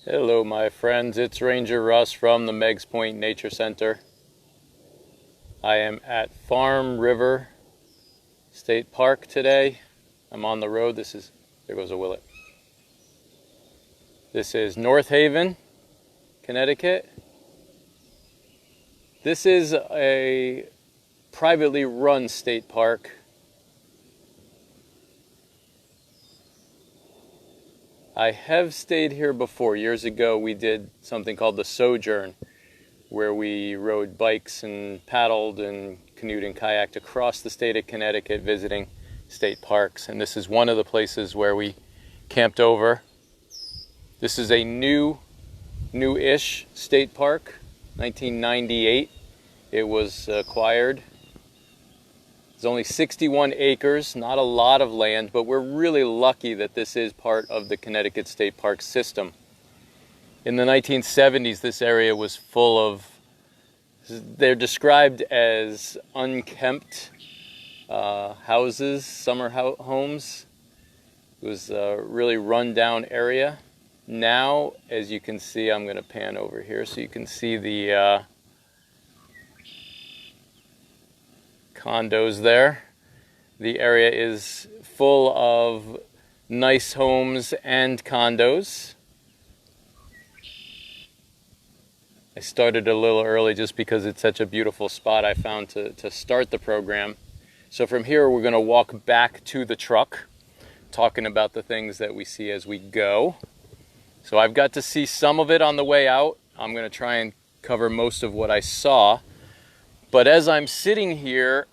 Hello my friends, it's Ranger Russ from the Meggs Point Nature Center. I am at Farm River State Park today. I'm on the road. There goes a willet. This is North Haven, Connecticut. This is a privately run state park. I have stayed here before. Years ago we did something called the Sojourn, where we rode bikes and paddled and canoed and kayaked across the state of Connecticut visiting state parks. And this is one of the places where we camped over. This is a new-ish state park, 1998. It was acquired. It's only 61 acres, not a lot of land, but we're really lucky that this is part of the Connecticut State Park system. In the 1970s, this area was full of, they're described as unkempt houses, summer homes. It was a really run-down area. Now, as you can see, I'm going to pan over here so you can see the condos there. The area is full of nice homes and condos. I started a little early just because it's such a beautiful spot I found to start the program. So from here we're going to walk back to the truck, talking about the things that we see as we go. So I've got to see some of it on the way out. I'm going to try and cover most of what I saw. But as I'm sitting here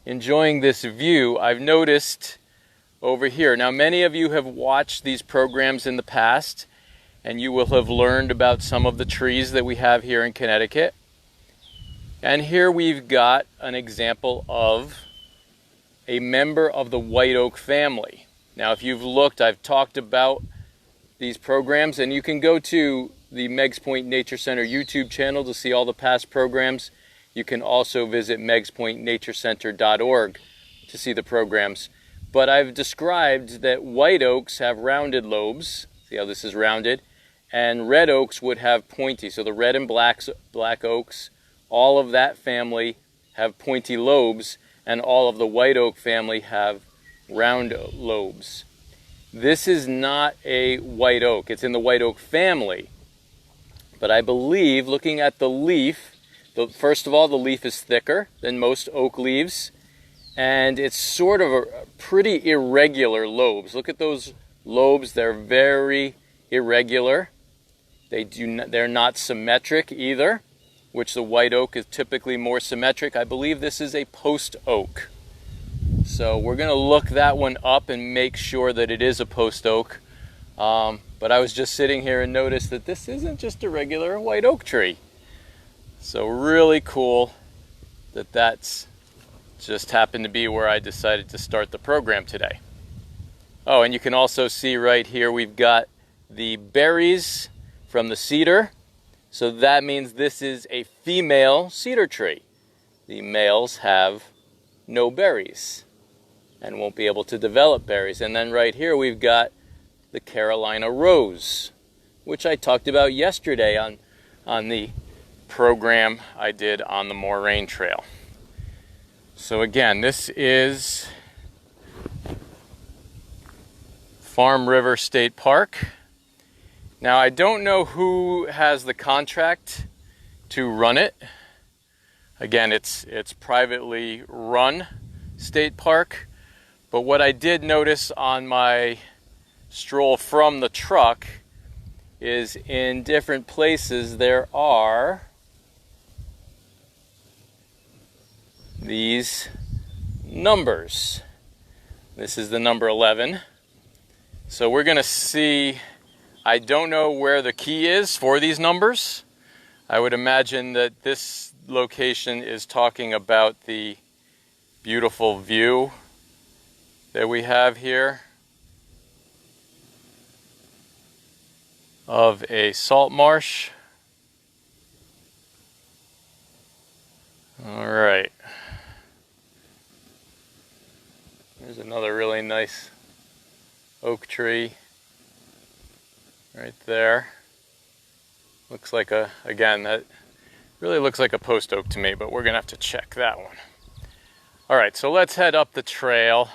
enjoying this view, I've noticed over here. Now, many of you have watched these programs in the past, and you will have learned about some of the trees that we have here in Connecticut. And here we've got an example of a member of the white oak family. Now, if you've looked, I've talked about these programs, and you can go to the Meggs Point Nature Center YouTube channel to see all the past programs. You can also visit meggspointnaturecenter.org to see the programs. But I've described that white oaks have rounded lobes. See how this is rounded? And red oaks would have pointy. So the red and black oaks, all of that family have pointy lobes, and all of the white oak family have round lobes. This is not a white oak. It's in the white oak family. But I believe, looking at the leaf, first of all, the leaf is thicker than most oak leaves, and it's sort of a pretty irregular lobes. Look at those lobes. They're very irregular. They're not symmetric either, which the white oak is typically more symmetric. I believe this is a post oak. So we're going to look that one up and make sure that it is a post oak. But I was just sitting here and noticed that this isn't just a regular white oak tree. So really cool that that's just happened to be where I decided to start the program today. Oh, and you can also see right here we've got the berries from the cedar. So that means this is a female cedar tree. The males have no berries and won't be able to develop berries. And then right here we've got the Carolina rose, which I talked about yesterday on the program I did on the Moraine Trail. So again, this is Farm River State Park. Now, I don't know who has the contract to run it. Again, it's privately run state park. But what I did notice on my stroll from the truck is in different places there are these numbers. This is the number 11. So we're going to see, I don't know where the key is for these numbers. I would imagine that this location is talking about the beautiful view that we have here of a salt marsh. All right. There's another really nice oak tree right there. Looks like again, that really looks like a post oak to me, but we're gonna have to check that one. All right, so let's head up the trail.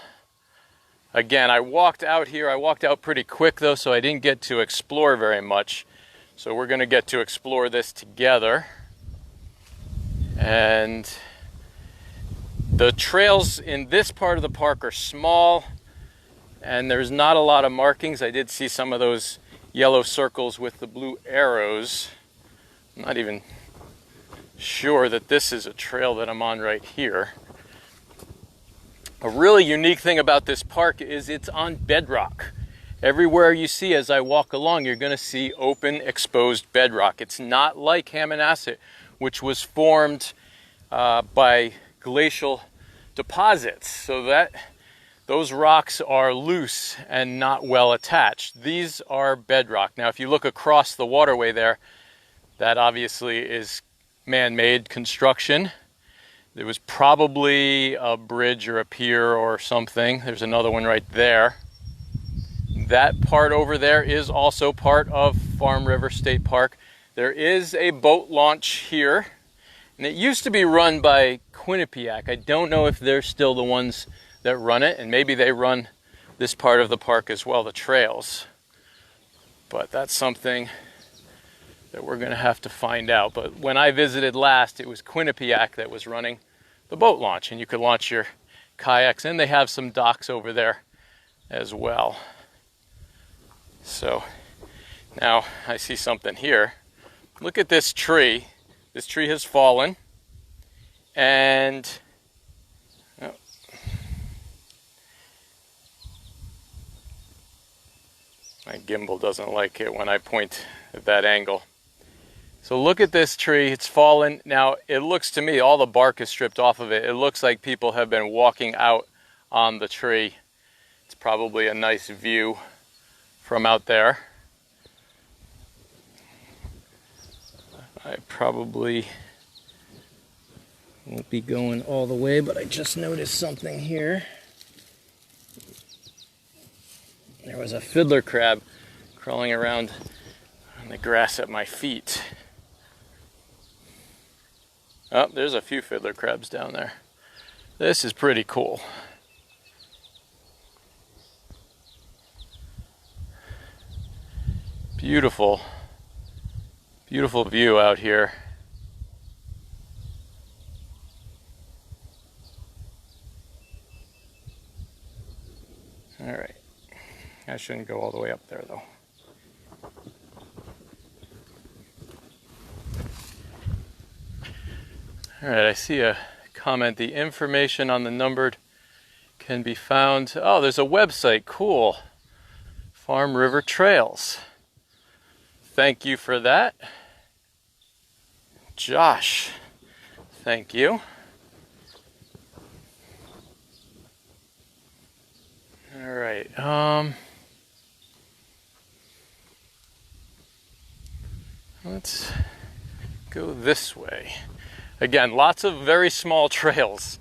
Again, I walked out here. I walked out pretty quick though, so I didn't get to explore very much. So we're gonna get to explore this together. And the trails in this part of the park are small, and there's not a lot of markings. I did see some of those yellow circles with the blue arrows. I'm not even sure that this is a trail that I'm on right here. A really unique thing about this park is it's on bedrock. Everywhere you see as I walk along, you're going to see open, exposed bedrock. It's not like Hammonasset, which was formed by glacial deposits, so that those rocks are loose and not well attached. These are bedrock. Now, if you look across the waterway there, that obviously is man-made construction. There was probably a bridge or a pier or something. There's another one right there. That part over there is also part of Farm River State Park. There is a boat launch here, and it used to be run by Quinnipiac. I don't know if they're still the ones that run it, and maybe they run this part of the park as well, the trails. But that's something that we're going to have to find out. But when I visited last, it was Quinnipiac that was running the boat launch, and you could launch your kayaks, and they have some docks over there as well. So now I see something here. Look at this tree. This tree has fallen, and my gimbal doesn't like it when I point at that angle. So look at this tree, it's fallen. Now it looks to me, all the bark is stripped off of it. It looks like people have been walking out on the tree. It's probably a nice view from out there. I probably won't be going all the way, but I just noticed something here. There was a fiddler crab crawling around on the grass at my feet. Oh, there's a few fiddler crabs down there. This is pretty cool. Beautiful, beautiful view out here. All right. I shouldn't go all the way up there though. All right, I see a comment. The information on the numbered can be found. Oh, there's a website. Cool. Farm River Trails. Thank you for that. Josh, thank you. All right. Let's go this way. Again, lots of very small trails.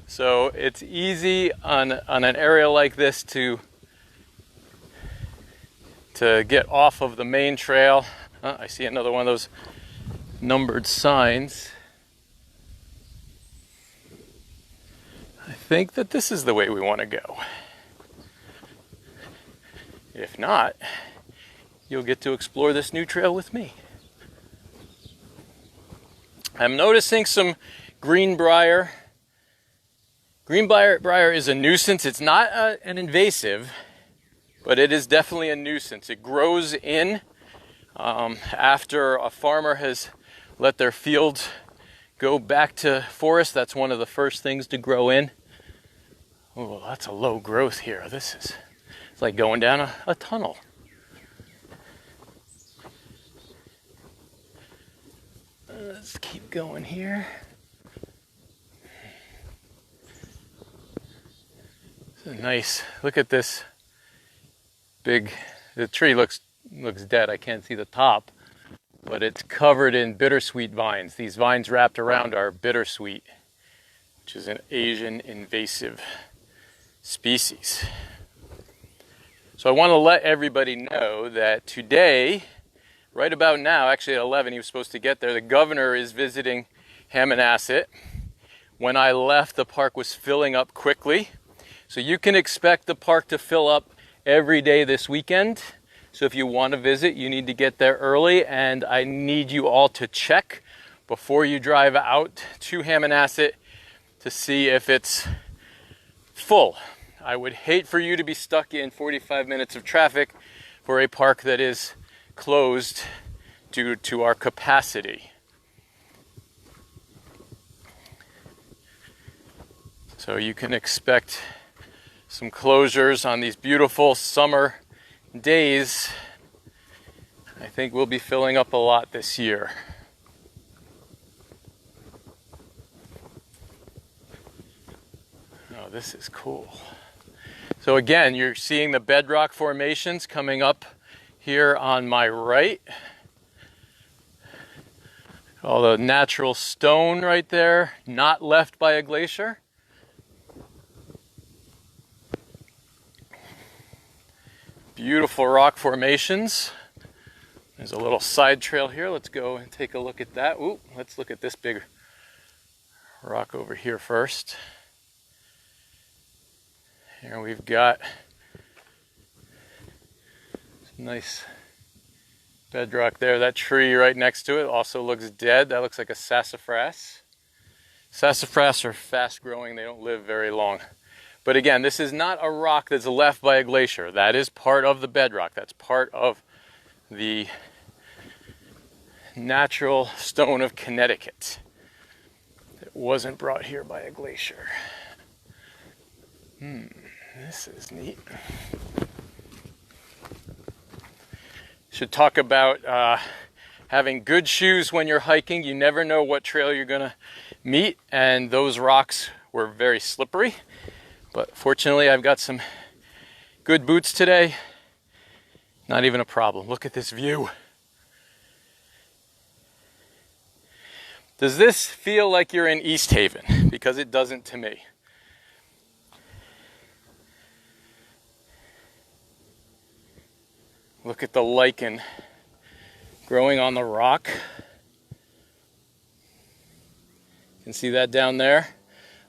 So it's easy on an area like this to get off of the main trail. I see another one of those numbered signs. I think that this is the way we want to go. If not, you'll get to explore this new trail with me. I'm noticing some greenbrier. Greenbrier is a nuisance. It's not an invasive, but it is definitely a nuisance. It grows in after a farmer has let their field go back to forest. That's one of the first things to grow in. Oh, that's a low growth here. It's like going down a tunnel. Let's keep going here. This is nice. Look at this big. The tree looks dead. I can't see the top, but it's covered in bittersweet vines. These vines wrapped around are bittersweet, which is an Asian invasive species. So I want to let everybody know that today right about now, actually at 11 he was supposed to get there, the governor is visiting Hammonasset. When I left, the park was filling up quickly. So you can expect the park to fill up every day this weekend. So if you want to visit, you need to get there early, and I need you all to check before you drive out to Hammonasset to see if it's full. I would hate for you to be stuck in 45 minutes of traffic for a park that is closed due to our capacity. So you can expect some closures on these beautiful summer days. I think we'll be filling up a lot this year. Oh, this is cool. So again, you're seeing the bedrock formations coming up here on my right. All the natural stone right there, not left by a glacier. Beautiful rock formations. There's a little side trail here. Let's go and take a look at that. Ooh, let's look at this big rock over here first. Here we've got some nice bedrock there. That tree right next to it also looks dead. That looks like a sassafras. Sassafras are fast growing. They don't live very long. But again, this is not a rock that's left by a glacier. That is part of the bedrock. That's part of the natural stone of Connecticut. It wasn't brought here by a glacier. This is neat. Should talk about having good shoes when you're hiking. You never know what trail you're gonna meet, and those rocks were very slippery. But fortunately, I've got some good boots today. Not even a problem. Look at this view. Does this feel like you're in East Haven? Because it doesn't to me. Look at the lichen growing on the rock. You can see that down there.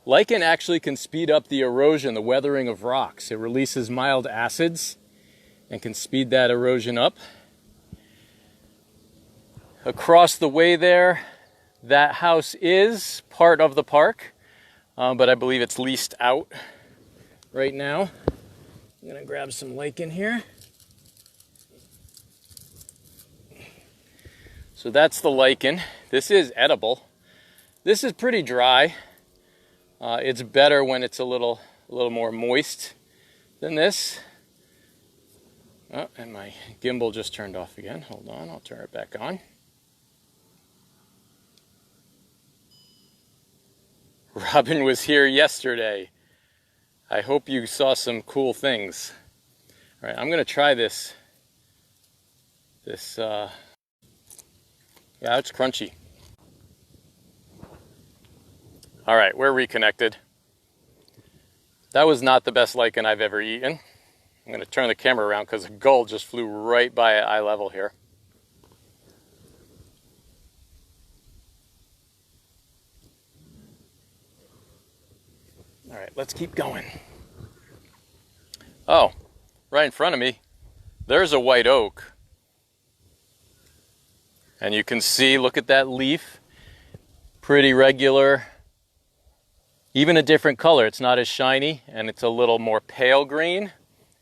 Lichen actually can speed up the erosion, the weathering of rocks. It releases mild acids and can speed that erosion up. Across the way there, that house is part of the park, but I believe it's leased out right now. I'm gonna grab some lichen here. So that's the lichen. This is edible. This is pretty dry. It's better when it's a little more moist than this. Oh, and my gimbal just turned off again. Hold on, I'll turn it back on. Robin was here yesterday. I hope you saw some cool things. All right, I'm gonna try this. Yeah, it's crunchy. All right, we're reconnected. That was not the best lichen I've ever eaten. I'm gonna turn the camera around because a gull just flew right by at eye level here. All right, let's keep going. Oh, right in front of me, there's a white oak. And you can see, look at that leaf, pretty regular. Even a different color, it's not as shiny, and it's a little more pale green.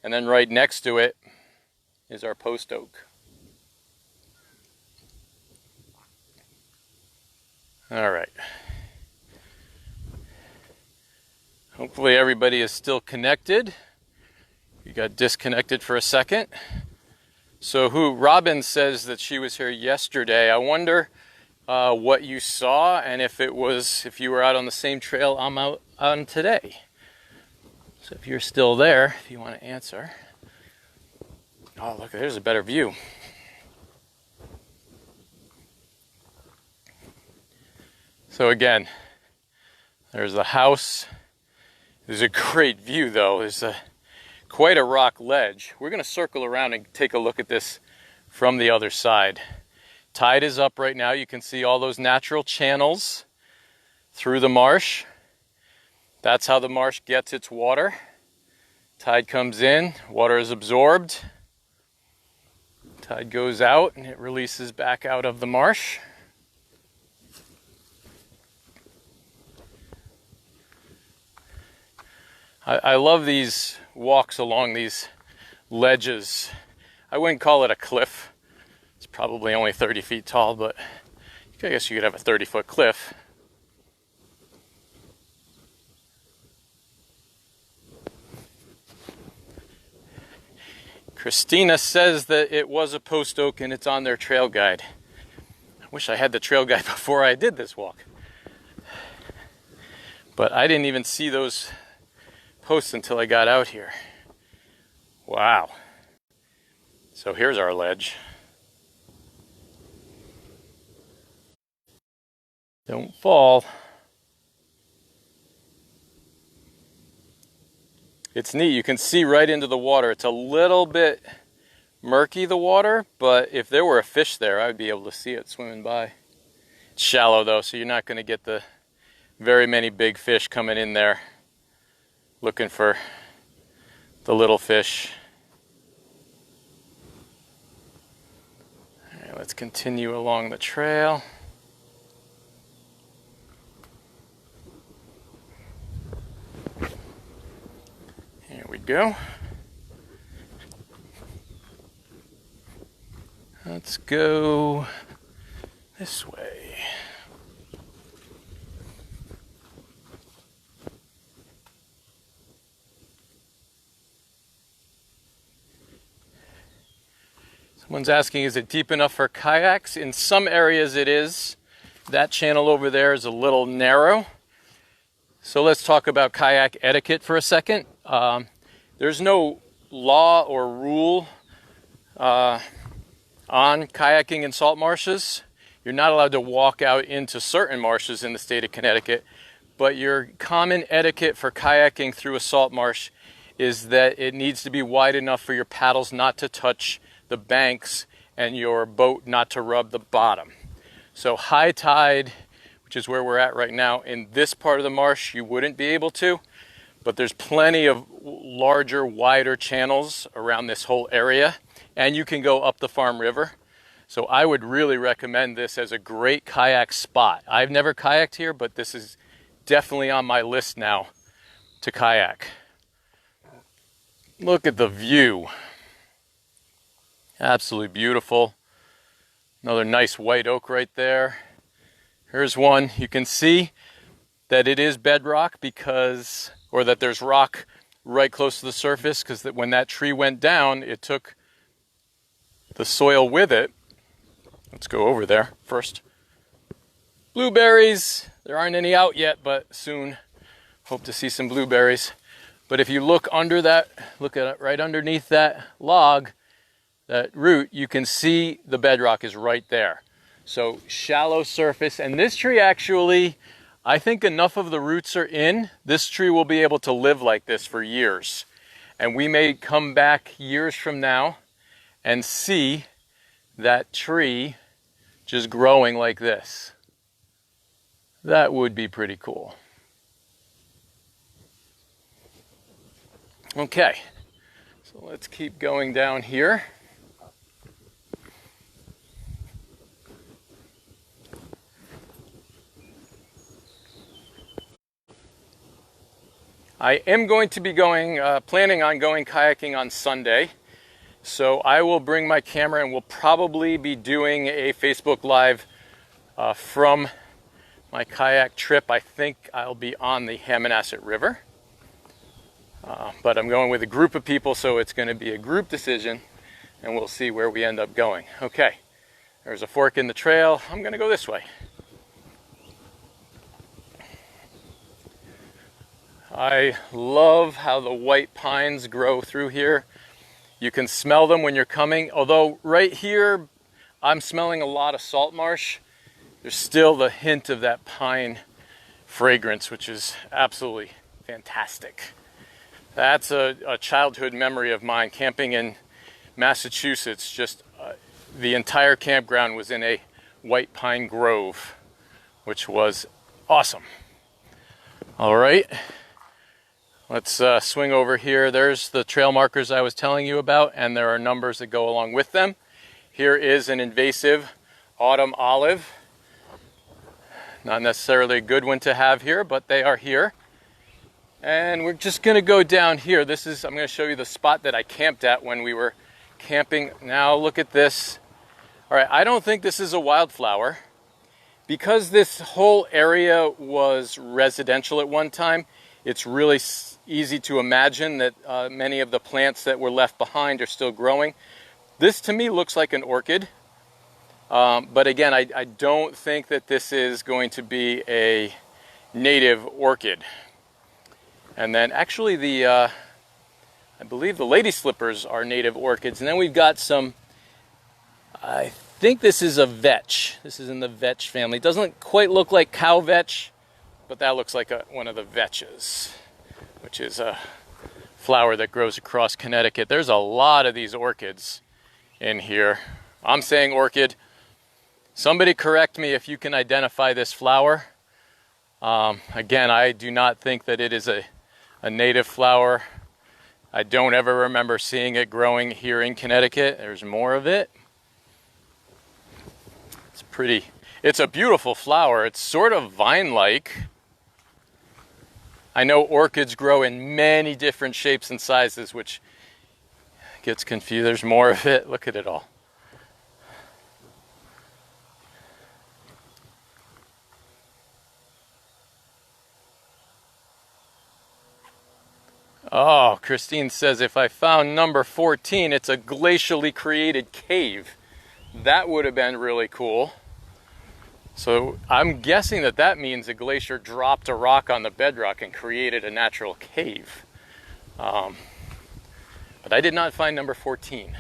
And then right next to it is our post oak. All right. Hopefully everybody is still connected. You got disconnected for a second. So Robin says that she was here yesterday. I wonder what you saw, and if you were out on the same trail I'm out on today. So if you're still there, if you want to answer. Oh, look, there's a better view. So again, there's the house. There's a great view though. There's quite a rock ledge. We're going to circle around and take a look at this from the other side. Tide is up right now. You can see all those natural channels through the marsh. That's how the marsh gets its water. Tide comes in, water is absorbed. Tide goes out and it releases back out of the marsh. I love these walks along these ledges. I wouldn't call it a cliff. It's probably only 30 feet tall, but I guess you could have a 30-foot cliff. Christina says that it was a post oak and it's on their trail guide. I wish I had the trail guide before I did this walk. But I didn't even see those posts until I got out here. Wow. So here's our ledge. Don't fall. It's neat. You can see right into the water. It's a little bit murky, the water, but if there were a fish there, I would be able to see it swimming by. It's shallow though, so you're not going to get the very many big fish coming in there looking for the little fish. All right, let's continue along the trail. Here we go. Let's go this way. Someone's asking, is it deep enough for kayaks? In some areas it is. That channel over there is a little narrow. So let's talk about kayak etiquette for a second. There's no law or rule on kayaking in salt marshes. You're not allowed to walk out into certain marshes in the state of Connecticut, but your common etiquette for kayaking through a salt marsh is that it needs to be wide enough for your paddles not to touch the banks and your boat not to rub the bottom. So high tide, which is where we're at right now, in this part of the marsh you wouldn't be able to, but there's plenty of larger, wider channels around this whole area, and you can go up the Farm River. So I would really recommend this as a great kayak spot. I've never kayaked here, but this is definitely on my list now to kayak. Look at the view. Absolutely beautiful. Another nice white oak right there. Here's one. You can see that it is bedrock because, or that there's rock right close to the surface, because when that tree went down, it took the soil with it. Let's go over there first. Blueberries. There aren't any out yet, but soon hope to see some blueberries. But if you look under that, look at it right underneath that log, that root, you can see the bedrock is right there. So shallow surface, and this tree actually, I think enough of the roots are in. This tree will be able to live like this for years. And we may come back years from now and see that tree just growing like this. That would be pretty cool. Okay, so let's keep going down here. I am going to be planning on going kayaking on Sunday. So I will bring my camera and we'll probably be doing a Facebook Live from my kayak trip. I think I'll be on the Hammonasset River. But I'm going with a group of people, so it's going to be a group decision, and we'll see where we end up going. Okay, there's a fork in the trail. I'm going to go this way. I love how the white pines grow through here. You can smell them when you're coming, although right here I'm smelling a lot of salt marsh. There's still the hint of that pine fragrance, which is absolutely fantastic. That's a childhood memory of mine, camping in Massachusetts, just the entire campground was in a white pine grove, which was awesome. All right, let's swing over here. There's the trail markers I was telling you about, and there are numbers that go along with them. Here is an invasive autumn olive. Not necessarily a good one to have here, but they are here. And we're just gonna go down here. I'm gonna show you the spot that I camped at when we were camping. Now look at this. All right, I don't think this is a wildflower. Because this whole area was residential at one time, it's really easy to imagine that many of the plants that were left behind are still growing. This to me looks like an orchid, but again, I don't think that this is going to be a native orchid. And then actually I believe the lady slippers are native orchids. And then we've got some, I think this is a vetch. This is in the vetch family. It doesn't quite look like cow vetch, but that looks like one of the vetches, which is a flower that grows across Connecticut. There's a lot of these orchids in here. I'm saying orchid. Somebody correct me if you can identify this flower. Again, I do not think that it is a native flower. I don't ever remember seeing it growing here in Connecticut. There's more of it. It's pretty. It's a beautiful flower. It's sort of vine-like. I know orchids grow in many different shapes and sizes, which gets confused. There's more of it. Look at it all. Oh, Christine says if I found number 14, it's a glacially created cave. That would have been really cool. So I'm guessing that that means a glacier dropped a rock on the bedrock and created a natural cave. But I did not find number 14.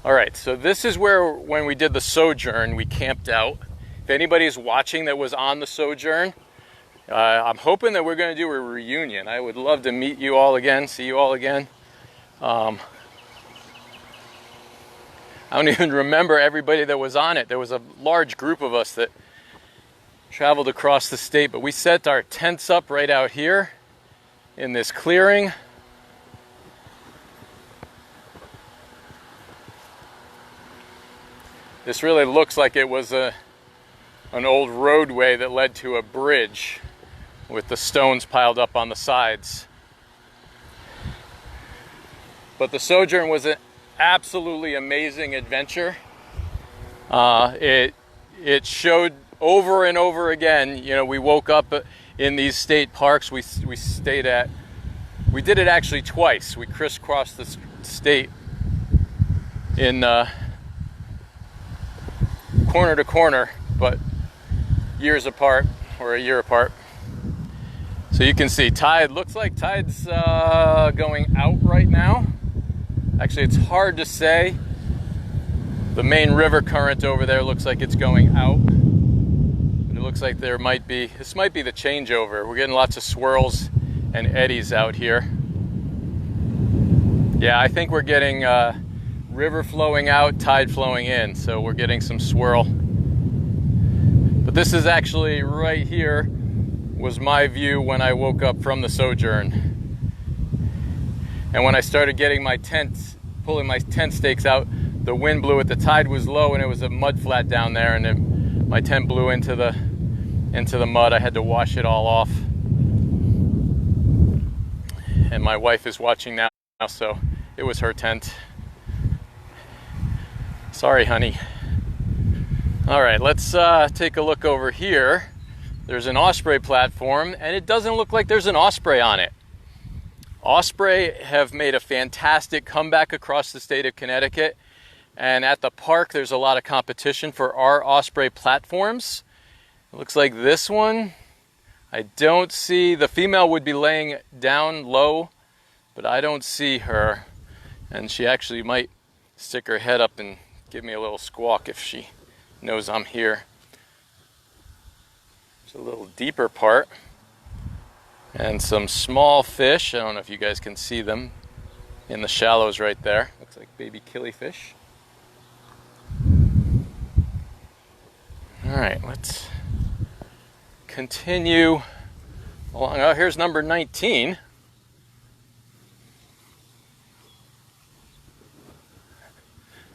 All right, so this is where, when we did the sojourn, we camped out. If anybody's watching that was on the sojourn, I'm hoping that we're going to do a reunion. I would love to meet you all again, see you all again. I don't even remember everybody that was on it. There was a large group of us that traveled across the state, but we set our tents up right out here in this clearing. This really looks like it was an old roadway that led to a bridge with the stones piled up on the sides. But the sojourn was an absolutely amazing adventure. It showed over and over again. You know, we woke up in these state parks. We did it actually twice. We crisscrossed the state in corner to corner, but years apart, or a year apart. So you can see tide, looks like tide's going out right now. Actually, it's hard to say. The main river current over there looks like it's going out. But it looks like this might be the changeover. We're getting lots of swirls and eddies out here. Yeah, I think we're getting river flowing out, tide flowing in, so we're getting some swirl. But this is actually right here was my view when I woke up from the sojourn. And when I started getting my pulling my tent stakes out, the wind blew it, the tide was low, and it was a mud flat down there, and then my tent blew into the mud. I had to wash it all off. And my wife is watching now, so it was her tent. Sorry, honey. All right, let's take a look over here. There's an Osprey platform, and it doesn't look like there's an osprey on it. Osprey have made a fantastic comeback across the state of Connecticut, and at the park there's a lot of competition for our Osprey platforms. It looks like this one, I don't see, the female would be laying down low, but I don't see her, and she actually might stick her head up and give me a little squawk if she knows I'm here. There's a little deeper part. And some small fish. I don't know if you guys can see them in the shallows right there. Looks like baby killifish. right, let's continue along. Oh, here's number 19.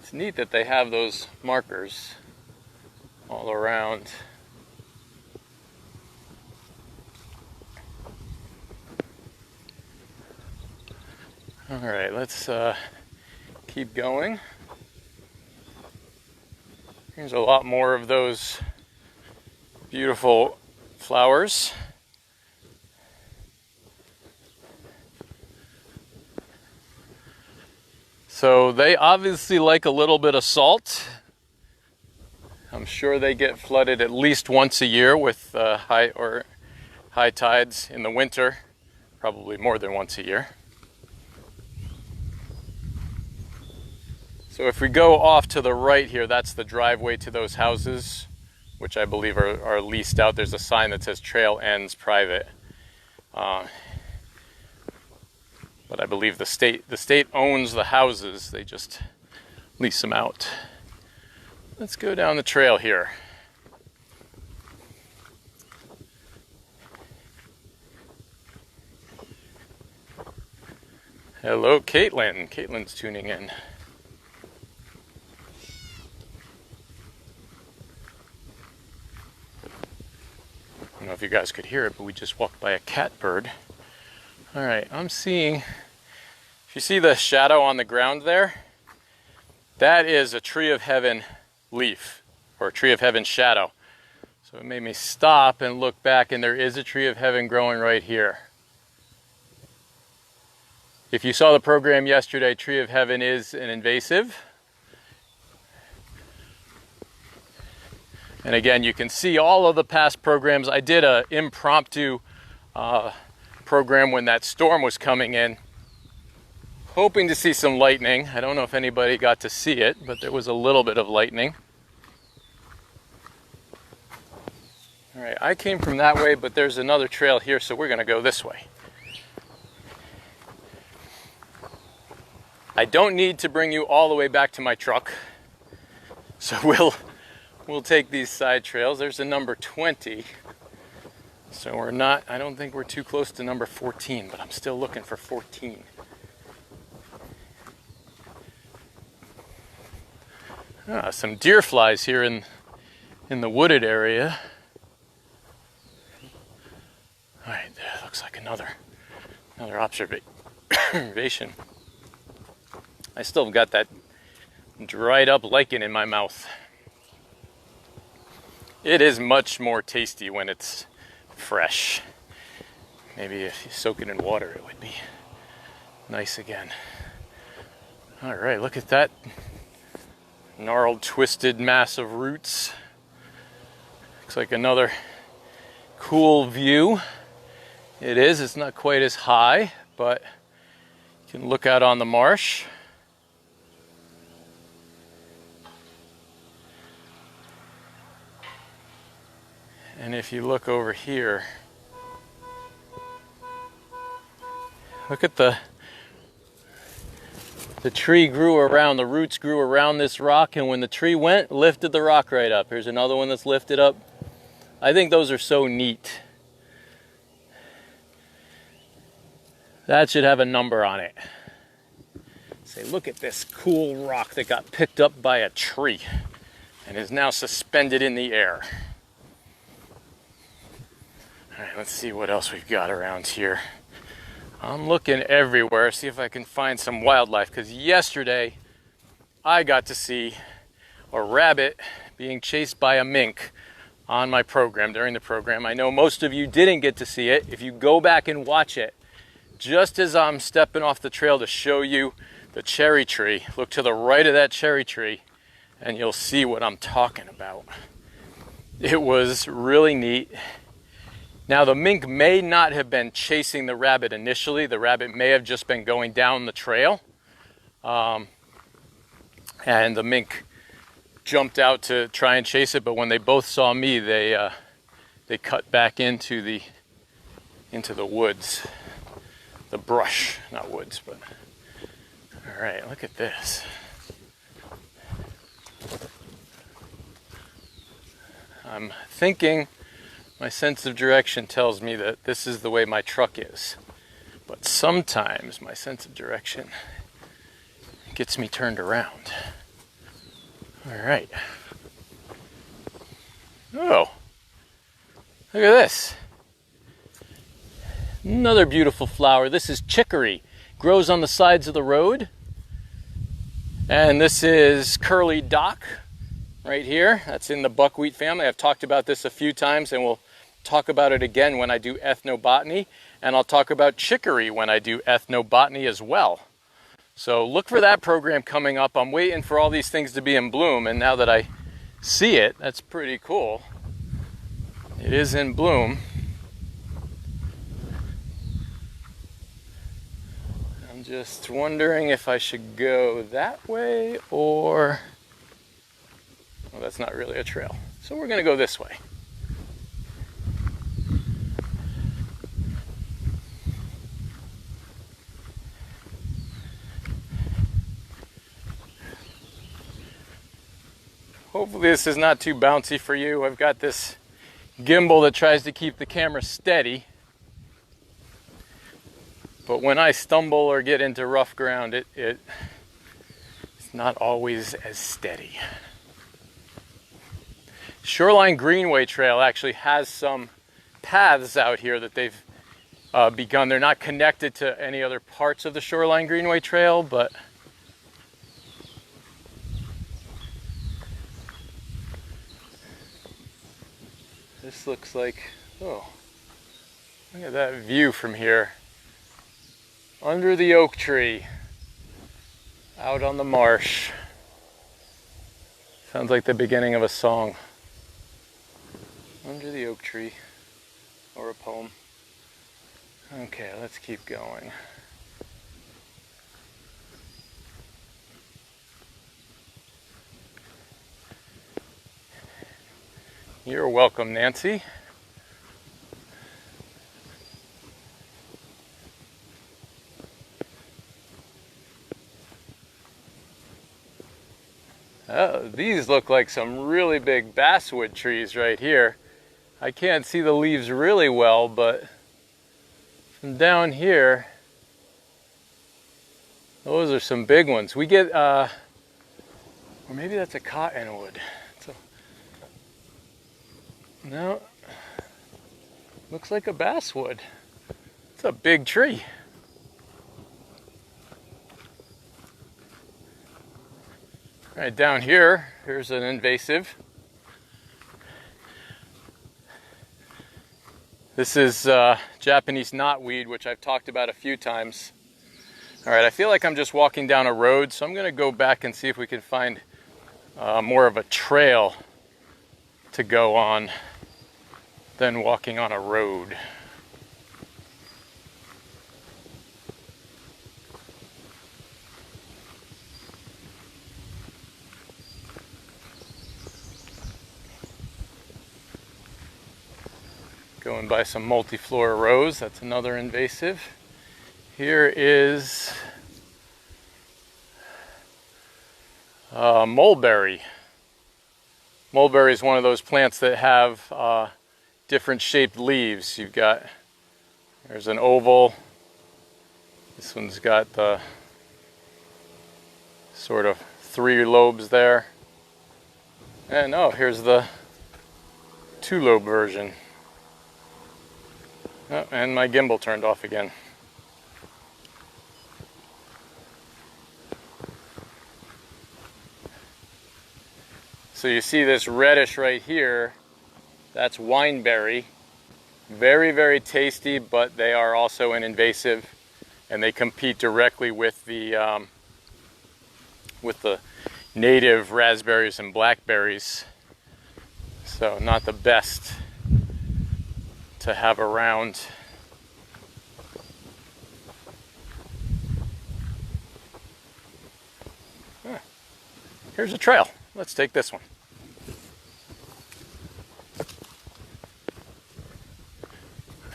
It's neat that they have those markers all around. All right, let's keep going. Here's a lot more of those beautiful flowers. So they obviously like a little bit of salt. I'm sure they get flooded at least once a year with high tides in the winter, probably more than once a year. So if we go off to the right here, that's the driveway to those houses, which I believe are leased out. There's a sign that says trail ends private. But I believe the state owns the houses. They just lease them out. Let's go down the trail here. Hello, Caitlin. Caitlin's tuning in. I don't know if you guys could hear it, but we just walked by a catbird. All right, I'm seeing, if you see the shadow on the ground there, that is a tree of heaven leaf, or a tree of heaven shadow. So it made me stop and look back, and there is a tree of heaven growing right here. If you saw the program yesterday, tree of heaven is an invasive. And again, you can see all of the past programs. I did an impromptu program when that storm was coming in, hoping to see some lightning. I don't know if anybody got to see it, but there was a little bit of lightning. All right, I came from that way, but there's another trail here, so we're gonna go this way. I don't need to bring you all the way back to my truck, so we'll take these side trails. There's a number 20. So I don't think we're too close to number 14, but I'm still looking for 14. Some deer flies here in the wooded area. All right, there looks like another observation. I still have got that dried up lichen in my mouth. It is much more tasty when it's fresh. Maybe if you soak it in water, it would be nice again. All right, look at that gnarled, twisted mass of roots. Looks like another cool view. It's not quite as high, but you can look out on the marsh. And if you look over here, look at the tree grew around, the roots grew around this rock, and when the tree went, lifted the rock right up. Here's another one that's lifted up. I think those are so neat. That should have a number on it. Say, look at this cool rock that got picked up by a tree and is now suspended in the air. All right, let's see what else we've got around here. I'm looking everywhere, see if I can find some wildlife, because yesterday I got to see a rabbit being chased by a mink on my program, during the program. I know most of you didn't get to see it. If you go back and watch it, just as I'm stepping off the trail to show you the cherry tree, look to the right of that cherry tree and you'll see what I'm talking about. It was really neat. Now, the mink may not have been chasing the rabbit initially. The rabbit may have just been going down the trail. And the mink jumped out to try and chase it, but when they both saw me, they cut back into the woods. The brush, not woods, but... All right, look at this. I'm thinking my sense of direction tells me that this is the way my truck is. But sometimes my sense of direction gets me turned around. All right. Oh, look at this. Another beautiful flower. This is chicory. Grows on the sides of the road. And this is curly dock right here. That's in the buckwheat family. I've talked about this a few times, and we'll talk about it again when I do ethnobotany. And I'll talk about chicory when I do ethnobotany as well. So look for that program coming up. I'm waiting for all these things to be in bloom, and now that I see it, that's pretty cool. It is in bloom. I'm just wondering if I should go that way or... well, that's not really a trail. So we're going to go this way. Hopefully this is not too bouncy for you. I've got this gimbal that tries to keep the camera steady. But when I stumble or get into rough ground, it's not always as steady. Shoreline Greenway Trail actually has some paths out here that they've begun. They're not connected to any other parts of the Shoreline Greenway Trail, but this looks like, oh, look at that view from here. Under the oak tree, out on the marsh. Sounds like the beginning of a song. Under the oak tree, or a poem. Okay, let's keep going. You're welcome, Nancy. Oh, these look like some really big basswood trees right here. I can't see the leaves really well, but from down here, those are some big ones. We get, or maybe that's a cottonwood. No, looks like a basswood. It's a big tree. All right, down here, here's an invasive. This is Japanese knotweed, which I've talked about a few times. All right, I feel like I'm just walking down a road, so I'm gonna go back and see if we can find more of a trail to go on than walking on a road. Going by some Multiflora Rose, that's another invasive. Here is Mulberry. Mulberry is one of those plants that have different shaped leaves. You've got, there's an oval. This one's got the sort of 3 lobes there. And oh, here's the 2-lobe version. Oh, and my gimbal turned off again. So you see this reddish right here, that's wineberry. Very, very tasty, but they are also an invasive, and they compete directly with the native raspberries and blackberries. So not the best to have around. Here's a trail. Let's take this one.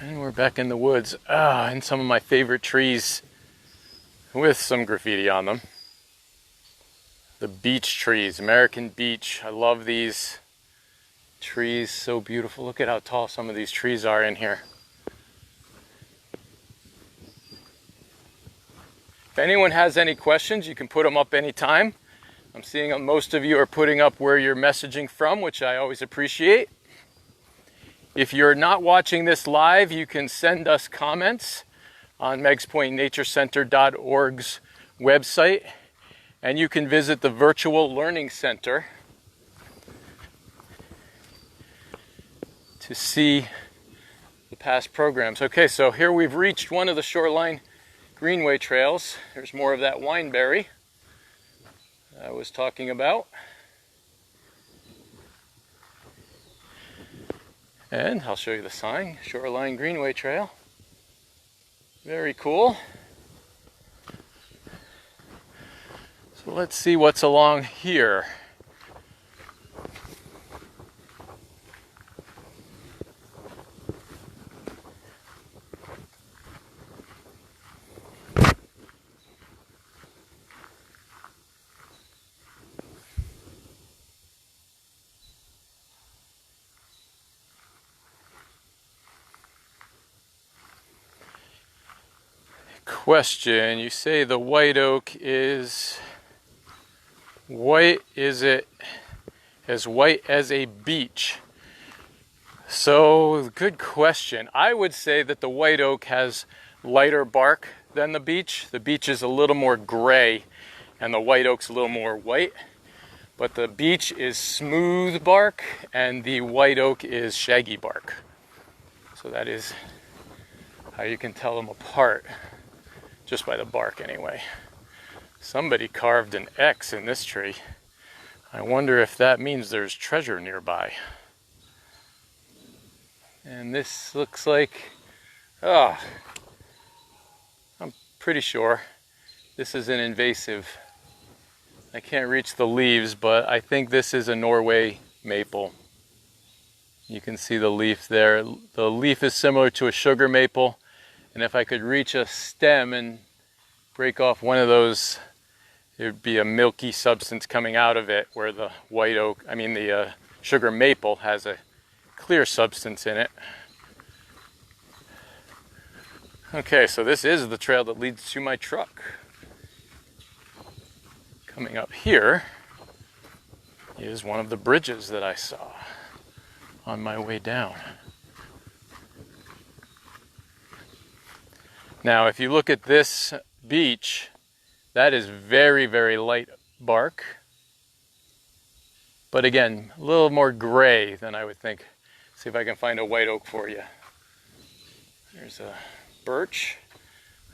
And we're back in the woods. And some of my favorite trees with some graffiti on them. The beech trees, American beech. I love these. Trees, so beautiful. Look at how tall some of these trees are in here. If anyone has any questions, you can put them up anytime. I'm seeing most of you are putting up where you're messaging from, which I always appreciate. If you're not watching this live, you can send us comments on megspointnaturecenter.org's website, and you can visit the Virtual Learning Center to see the past programs. Okay, so here we've reached one of the Shoreline Greenway trails. There's more of that wineberry I was talking about. And I'll show you the sign, Shoreline Greenway Trail. Very cool. So let's see what's along here. Question, you say the white oak is white, is it as white as a beech? So, good question. I would say that the white oak has lighter bark than the beech. The beech is a little more gray and the white oak's a little more white. But the beech is smooth bark and the white oak is shaggy bark. So that is how you can tell them apart. Just by the bark anyway. Somebody carved an X in this tree. I wonder if that means there's treasure nearby. And this looks like, I'm pretty sure this is an invasive. I can't reach the leaves, but I think this is a Norway Maple. You can see the leaf there. The leaf is similar to a sugar maple. And if I could reach a stem and break off one of those, there'd be a milky substance coming out of it, where the the sugar maple has a clear substance in it. Okay, so this is the trail that leads to my truck. Coming up here is one of the bridges that I saw on my way down. Now, if you look at this beech, that is very, very light bark. But again, a little more gray than I would think. See if I can find a white oak for you. There's a birch.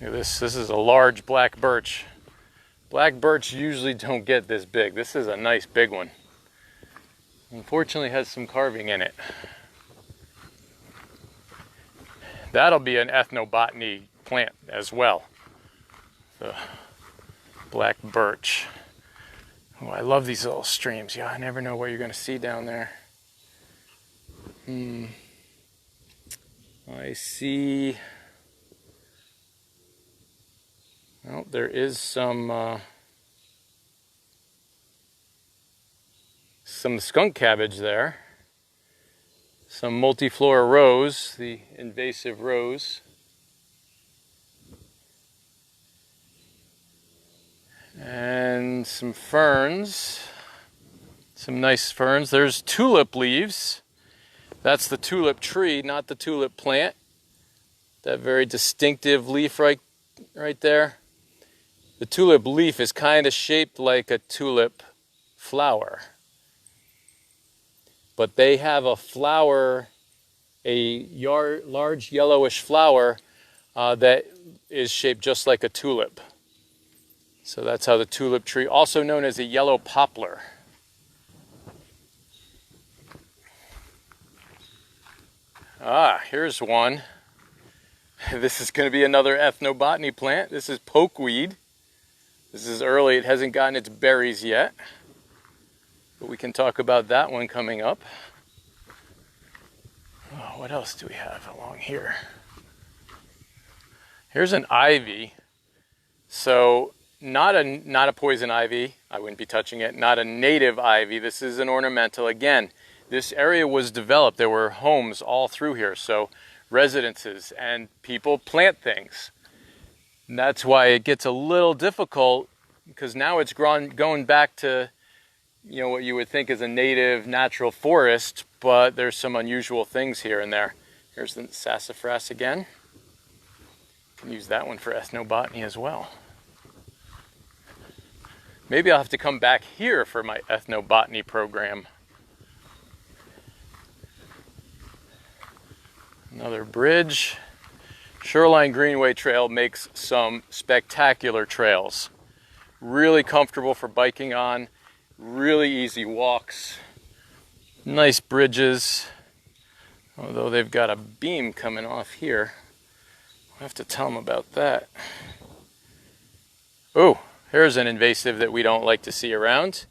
Look at this. This is a large black birch. Black birch usually don't get this big. This is a nice big one. Unfortunately, has some carving in it. That'll be an ethnobotany plant as well. The black birch. Oh, I love these little streams. Yeah, I never know what you're going to see down there. I see. Well, there is some skunk cabbage there. Some Multiflora Rose, the invasive rose. And some ferns, some nice ferns. There's tulip leaves. That's the tulip tree, not the tulip plant. That very distinctive leaf right there. The tulip leaf is kind of shaped like a tulip flower. But they have a flower, a large yellowish flower that is shaped just like a tulip. So that's how the tulip tree, also known as a yellow poplar. Here's one. This is going to be another ethnobotany plant. This is pokeweed. This is early. It hasn't gotten its berries yet. But we can talk about that one coming up. Oh, what else do we have along here? Here's an ivy. So not a poison ivy. I wouldn't be touching it. Not a native ivy. This is an ornamental. Again, this area was developed. There were homes all through here, so residences, and people plant things. And that's why it gets a little difficult, because now it's going back to, you know, what you would think is a native natural forest, but there's some unusual things here and there. Here's the sassafras again. You can use that one for ethnobotany as well. Maybe I'll have to come back here for my ethnobotany program. Another bridge. Shoreline Greenway Trail makes some spectacular trails. Really comfortable for biking on, really easy walks, nice bridges. Although they've got a beam coming off here. I'll have to tell them about that. Oh, here's an invasive that we don't like to see around.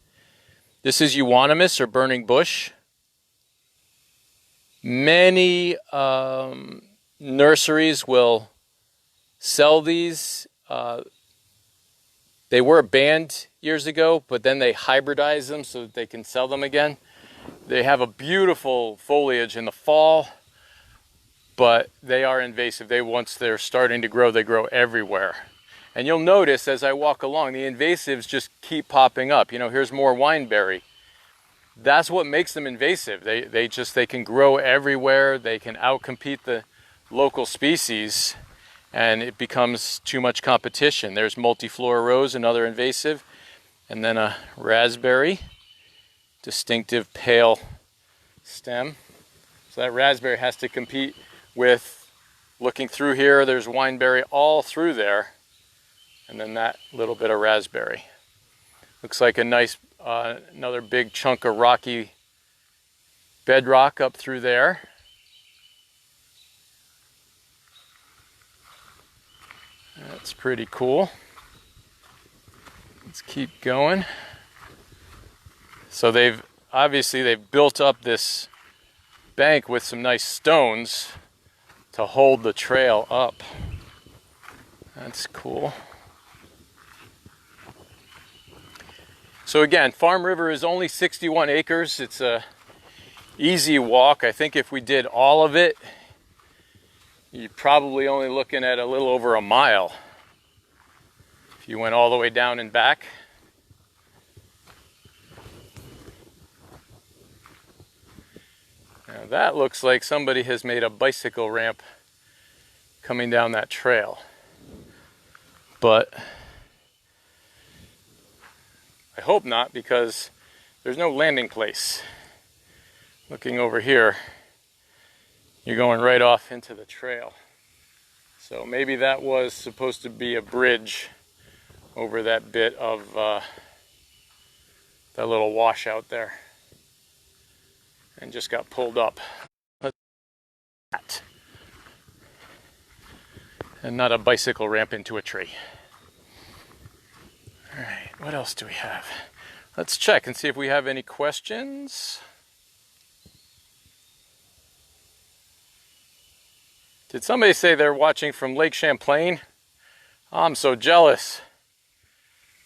This is euonymus, or burning bush. Many nurseries will sell these. They were banned years ago, but then they hybridize them so that they can sell them again. They have a beautiful foliage in the fall, but they are invasive. Once they're starting to grow, they grow everywhere. And you'll notice as I walk along, the invasives just keep popping up. You know, here's more wineberry. That's what makes them invasive. They can grow everywhere. They can outcompete the local species, and it becomes too much competition. There's Multiflora Rose, another invasive, and then a raspberry, distinctive pale stem. So that raspberry has to compete with, looking through here, there's wineberry all through there, and then that little bit of raspberry. Looks like a nice, another big chunk of rocky bedrock up through there. That's pretty cool. Let's keep going. So they've built up this bank with some nice stones to hold the trail up. That's cool. So again, Farm River is only 61 acres. It's a easy walk. I think if we did all of it, you're probably only looking at a little over a mile if you went all the way down and back. Now that looks like somebody has made a bicycle ramp coming down that trail. But I hope not, because there's no landing place. Looking over here, you're going right off into the trail. So maybe that was supposed to be a bridge over that bit of that little washout there, and just got pulled up. And not a bicycle ramp into a tree. All right, what else do we have? Let's check and see if we have any questions. Did somebody say they're watching from Lake Champlain? Oh, I'm so jealous.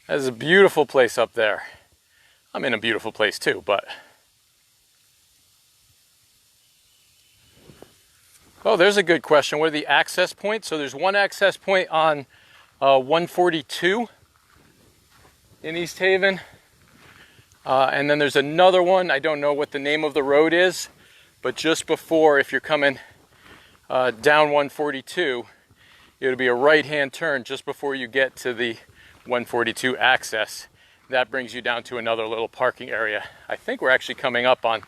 That is a beautiful place up there. I'm in a beautiful place too, but... Oh, there's a good question. What are the access points? So there's one access point on 142 in East Haven. And then there's another one. I don't know what the name of the road is, but just before, if you're coming down 142, it'll be a right-hand turn just before you get to the 142 access. That brings you down to another little parking area. I think we're actually coming up on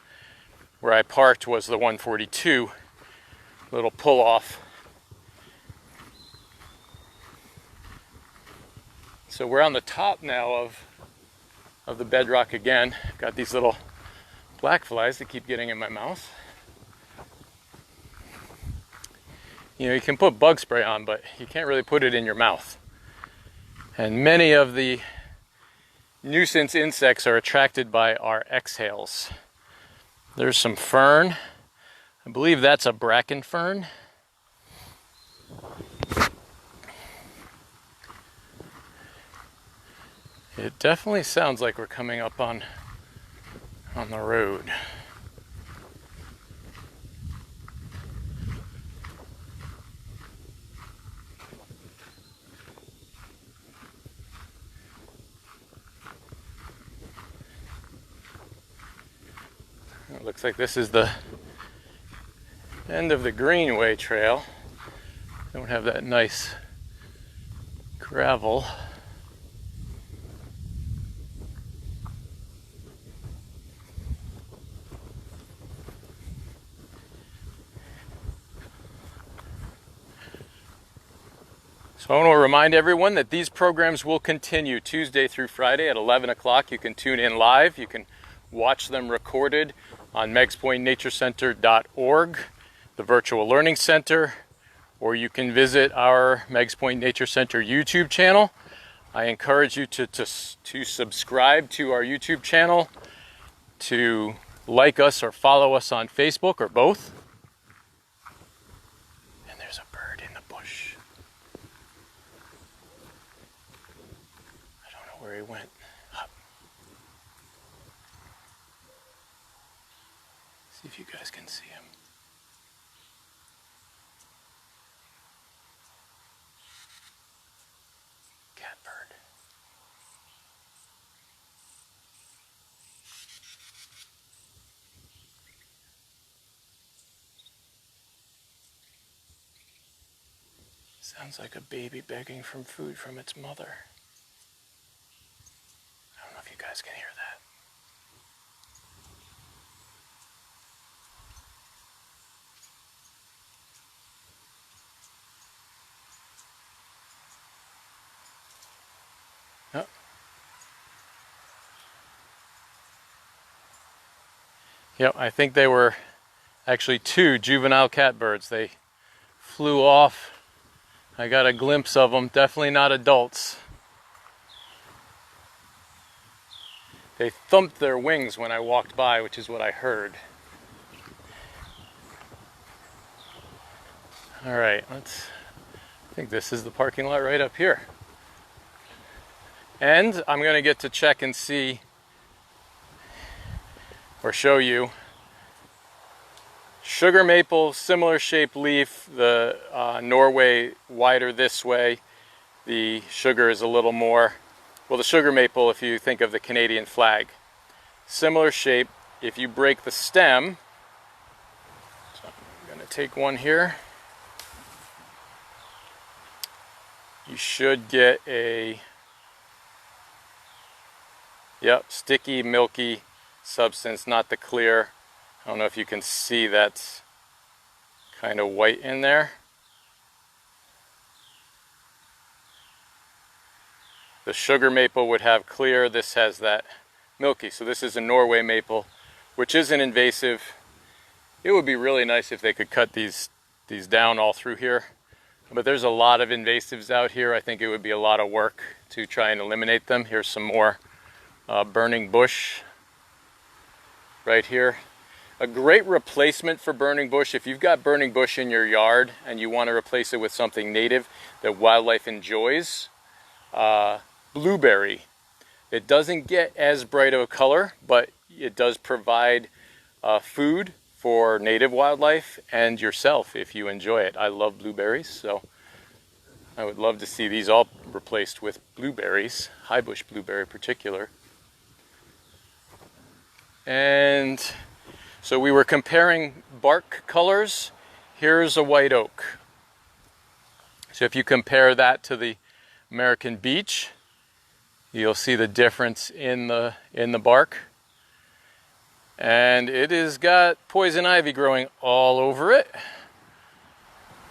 where I parked was the 142 little pull-off. So we're on the top now of the bedrock again. Got these little black flies that keep getting in my mouth. You know, you can put bug spray on, but you can't really put it in your mouth. And many of the nuisance insects are attracted by our exhales. There's some fern. I believe that's a bracken fern. It definitely sounds like we're coming up on the road. It looks like this is the end of the Greenway trail. Don't have that nice gravel. So I want to remind everyone that these programs will continue Tuesday through Friday at 11 o'clock. You can tune in live. You can watch them recorded on megspointnaturecenter.org, the Virtual Learning Center, or you can visit our Megs Point Nature Center YouTube channel. I encourage you to subscribe to our YouTube channel, to like us or follow us on Facebook, or both. And there's a bird in the bush. I don't know where he went. Up. See if you guys can see him. Catbird. Sounds like a baby begging for food from its mother. I don't know if you guys can hear that. Oh. Yep, I think they were actually two juvenile catbirds. They flew off. I got a glimpse of them, definitely not adults. They thumped their wings when I walked by, which is what I heard. All right, I think this is the parking lot right up here. And I'm gonna get to check and see, or show you, sugar maple, similar shaped leaf, the Norway wider this way. The sugar is a little more, well, the sugar maple, if you think of the Canadian flag, similar shape. If you break the stem, so I'm gonna take one here, you should get a, yep, sticky, milky substance, not the clear. I don't know if you can see that's kind of white in there. The sugar maple would have clear, this has that milky. So this is a Norway maple, which isn't invasive. It would be really nice if they could cut these down all through here. But there's a lot of invasives out here. I think it would be a lot of work to try and eliminate them. Here's some more burning bush right here. A great replacement for burning bush, if you've got burning bush in your yard and you want to replace it with something native that wildlife enjoys, blueberry. It doesn't get as bright of a color, but it does provide food for native wildlife and yourself if you enjoy it. I love blueberries, so I would love to see these all replaced with blueberries, high bush blueberry in particular. And so we were comparing bark colors. Here's a white oak. So if you compare that to the American beech, you'll see the difference in the bark. And it has got poison ivy growing all over it.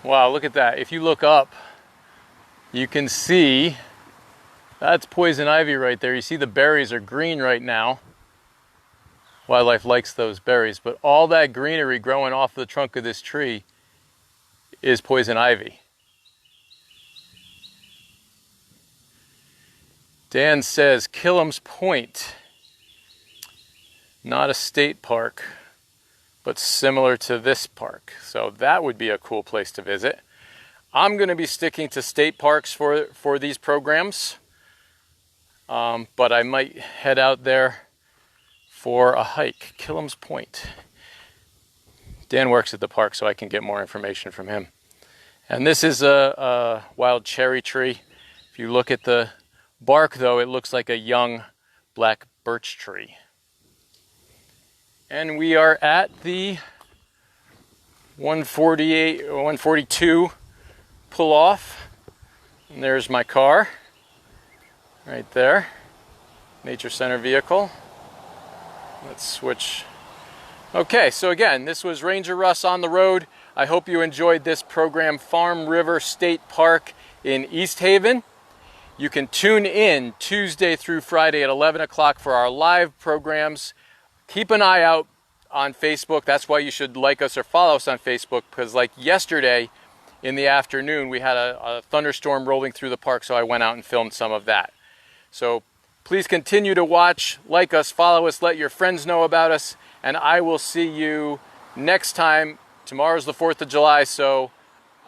Wow, look at that. If you look up, you can see that's poison ivy right there. You see the berries are green right now. Wildlife likes those berries, but all that greenery growing off the trunk of this tree is poison ivy. Dan says Killam's Point, not a state park, but similar to this park. So that would be a cool place to visit. I'm going to be sticking to state parks for these programs, but I might head out there for a hike. Killam's Point. Dan works at the park, so I can get more information from him. And this is a wild cherry tree. If you look at the bark, though, it looks like a young black birch tree. And we are at the 142 pull off. And there's my car right there. Nature Center vehicle. Let's switch. Okay, so again, this was Ranger Russ on the road. I hope you enjoyed this program, Farm River State Park in East Haven. You can tune in Tuesday through Friday at 11 o'clock for our live programs. Keep an eye out on Facebook. That's why you should like us or follow us on Facebook, because like yesterday in the afternoon, we had a thunderstorm rolling through the park, so I went out and filmed some of that. So please continue to watch, like us, follow us, let your friends know about us, and I will see you next time. Tomorrow's the 4th of July, so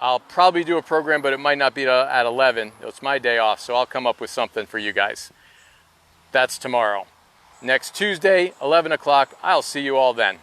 I'll probably do a program, but it might not be at 11. It's my day off, so I'll come up with something for you guys. That's tomorrow. Next Tuesday, 11 o'clock. I'll see you all then.